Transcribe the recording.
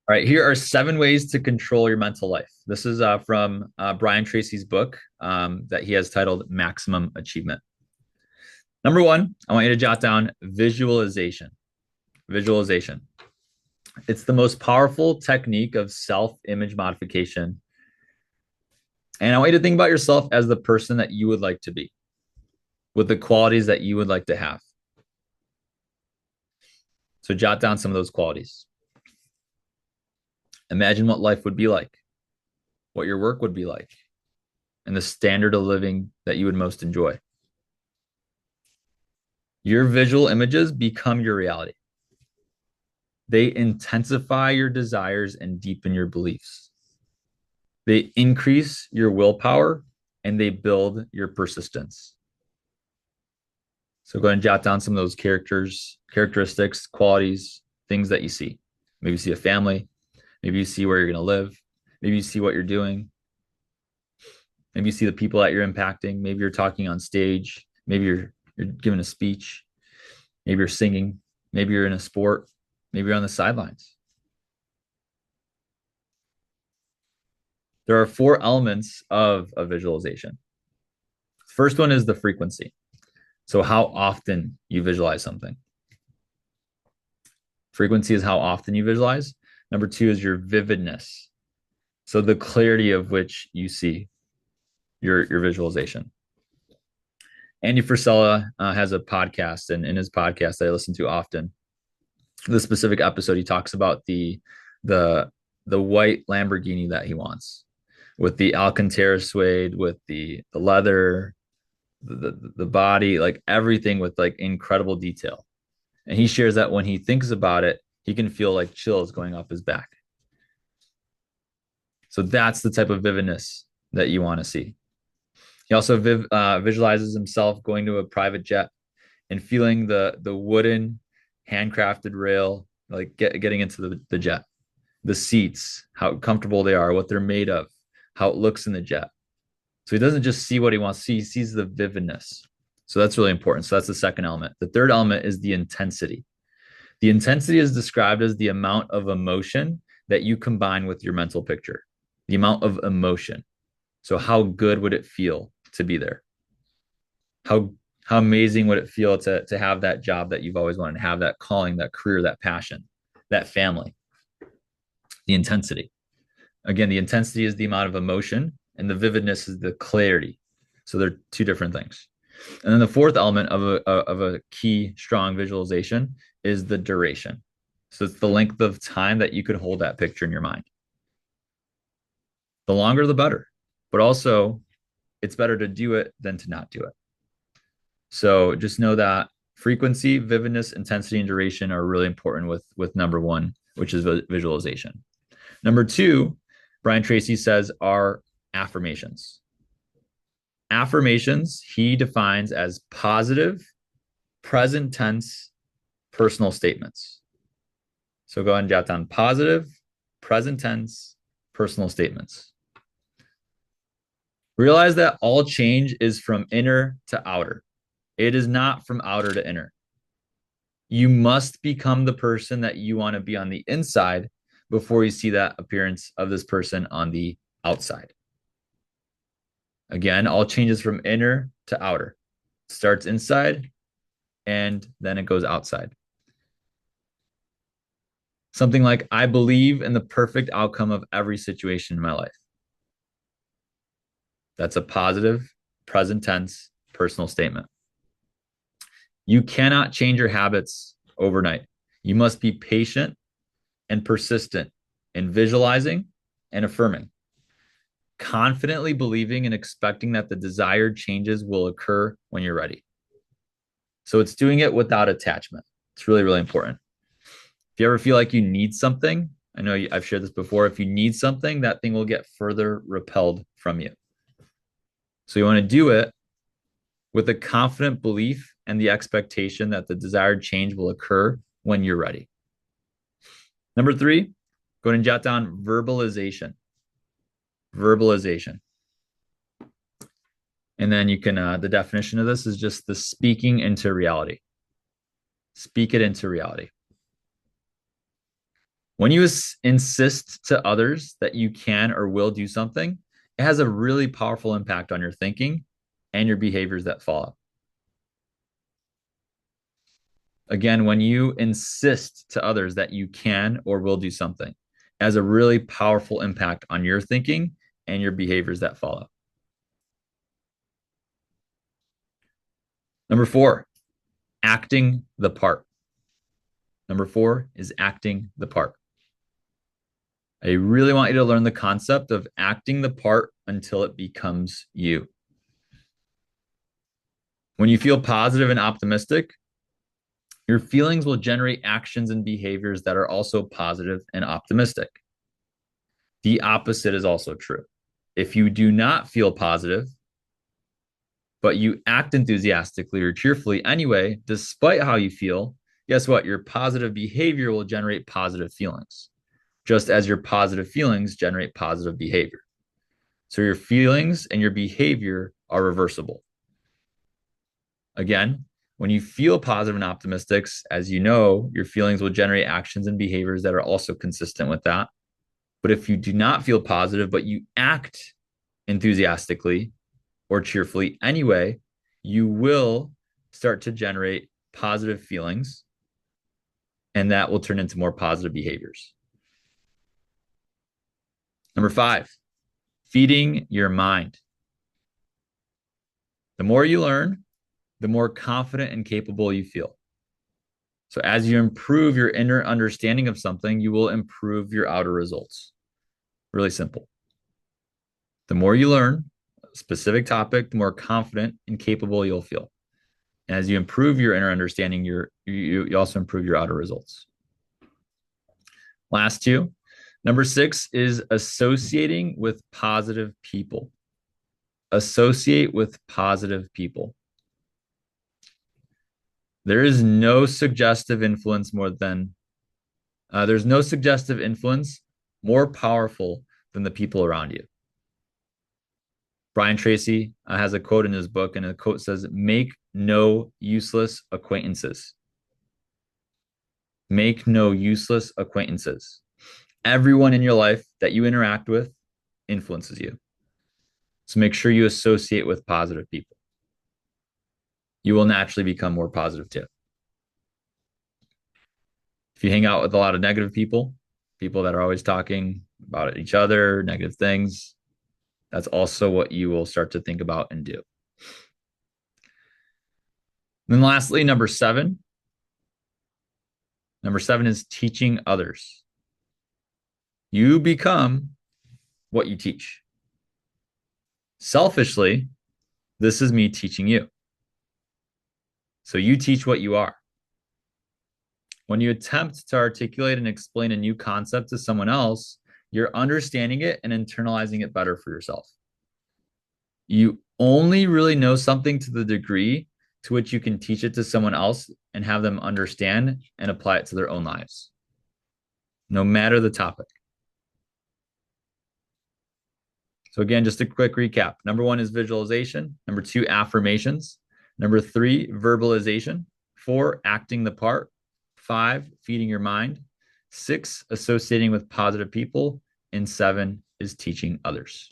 All right, here are 7 ways to control your mental life. This is from Brian Tracy's book that he has titled Maximum Achievement. Number one, I want you to jot down visualization. Visualization. It's the most powerful technique of self image modification. And I want you to think about yourself as the person that you would like to be with the qualities that you would like to have. So jot down some of those qualities. Imagine what life would be like, what your work would be like, and the standard of living that you would most enjoy. Your visual images become your reality. They intensify your desires and deepen your beliefs. They increase your willpower and they build your persistence. So go ahead and jot down some of those characteristics, qualities, things that you see. Maybe you see a family. Maybe you see where you're going to live. Maybe you see what you're doing. Maybe you see the people that you're impacting. Maybe you're talking on stage. Maybe you're giving a speech. Maybe you're singing. Maybe you're in a sport. Maybe you're on the sidelines. There are 4 elements of a visualization. First one is the frequency. So how often you visualize something. Frequency is how often you visualize. Number 2 is your vividness. So the clarity of which you see your visualization. Andy Frisella has a podcast, and in his podcast that I listen to often, the specific episode he talks about the white Lamborghini that he wants, with the Alcantara suede, with the leather, the body, like everything with like incredible detail. And he shares that when he thinks about it, he can feel like chills going up his back. So that's the type of vividness that you want to see. He also visualizes himself going to a private jet and feeling the wooden handcrafted rail, like getting into the jet, the seats, how comfortable they are, what they're made of, how it looks in the jet. So he doesn't just see what he wants to see, he sees the vividness. So that's really important. So that's the second element. The third element is the intensity. The intensity is described as the amount of emotion that you combine with your mental picture, the amount of emotion. So how good would it feel to be there? How amazing would it feel to have that job that you've always wanted to have, that calling, that career, that passion, that family? The intensity. Again, the intensity is the amount of emotion, and the vividness is the clarity. So they're 2 different things. And then the fourth element of a key strong visualization is the duration. So it's the length of time that you could hold that picture in your mind. The longer, the better. But also, it's better to do it than to not do it. So just know that frequency, vividness, intensity, and duration are really important with number 1, which is visualization. Number 2, Brian Tracy says, are affirmations. Affirmations he defines as positive, present tense, personal statements. So go ahead and jot down positive, present tense, personal statements. Realize that all change is from inner to outer. It is not from outer to inner. You must become the person that you want to be on the inside before you see that appearance of this person on the outside. Again, all changes from inner to outer. It starts inside and then it goes outside. Something like, I believe in the perfect outcome of every situation in my life. That's a positive, present tense, personal statement. You cannot change your habits overnight. You must be patient and persistent in visualizing and affirming, confidently believing and expecting that the desired changes will occur when you're ready. So it's doing it without attachment. It's really, really important. If you ever feel like you need something, I know I've shared this before, if you need something, that thing will get further repelled from you. So you want to do it with a confident belief and the expectation that the desired change will occur when you're ready. Number 3, go ahead and jot down verbalization. Verbalization. And then you can, the definition of this is just the speaking into reality. Speak it into reality. When you insist to others that you can or will do something, it has a really powerful impact on your thinking and your behaviors that follow. Again, when you insist to others that you can or will do something, it has a really powerful impact on your thinking and your behaviors that follow. Number four, acting the part. Number four is acting the part. I really want you to learn the concept of acting the part until it becomes you. When you feel positive and optimistic, your feelings will generate actions and behaviors that are also positive and optimistic. The opposite is also true. If you do not feel positive, but you act enthusiastically or cheerfully anyway, despite how you feel, guess what? Your positive behavior will generate positive feelings, just as your positive feelings generate positive behavior. So your feelings and your behavior are reversible. Again, when you feel positive and optimistic, as you know, your feelings will generate actions and behaviors that are also consistent with that. But if you do not feel positive, but you act enthusiastically or cheerfully anyway, you will start to generate positive feelings, and that will turn into more positive behaviors. Number five, feeding your mind. The more you learn, the more confident and capable you feel. So as you improve your inner understanding of something, you will improve your outer results. Really simple. The more you learn a specific topic, the more confident and capable you'll feel. And as you improve your inner understanding, you also improve your outer results. Last two. Number six is associating with positive people. Associate with positive people. There is no suggestive influence there's no suggestive influence more powerful than the people around you. Brian Tracy has a quote in his book, and the quote says, "Make no useless acquaintances." Make no useless acquaintances. Everyone in your life that you interact with influences you. So make sure you associate with positive people. You will naturally become more positive too. If you hang out with a lot of negative people, people that are always talking about each other, negative things, that's also what you will start to think about and do. And then lastly, number seven. Number seven is teaching others. You become what you teach. Selfishly, this is me teaching you. So you teach what you are. When you attempt to articulate and explain a new concept to someone else, you're understanding it and internalizing it better for yourself. You only really know something to the degree to which you can teach it to someone else and have them understand and apply it to their own lives, no matter the topic. So again, just a quick recap. Number one is visualization. Number two, affirmations. Number three, verbalization. Four, acting the part. Five, feeding your mind. Six, associating with positive people. And seven is teaching others.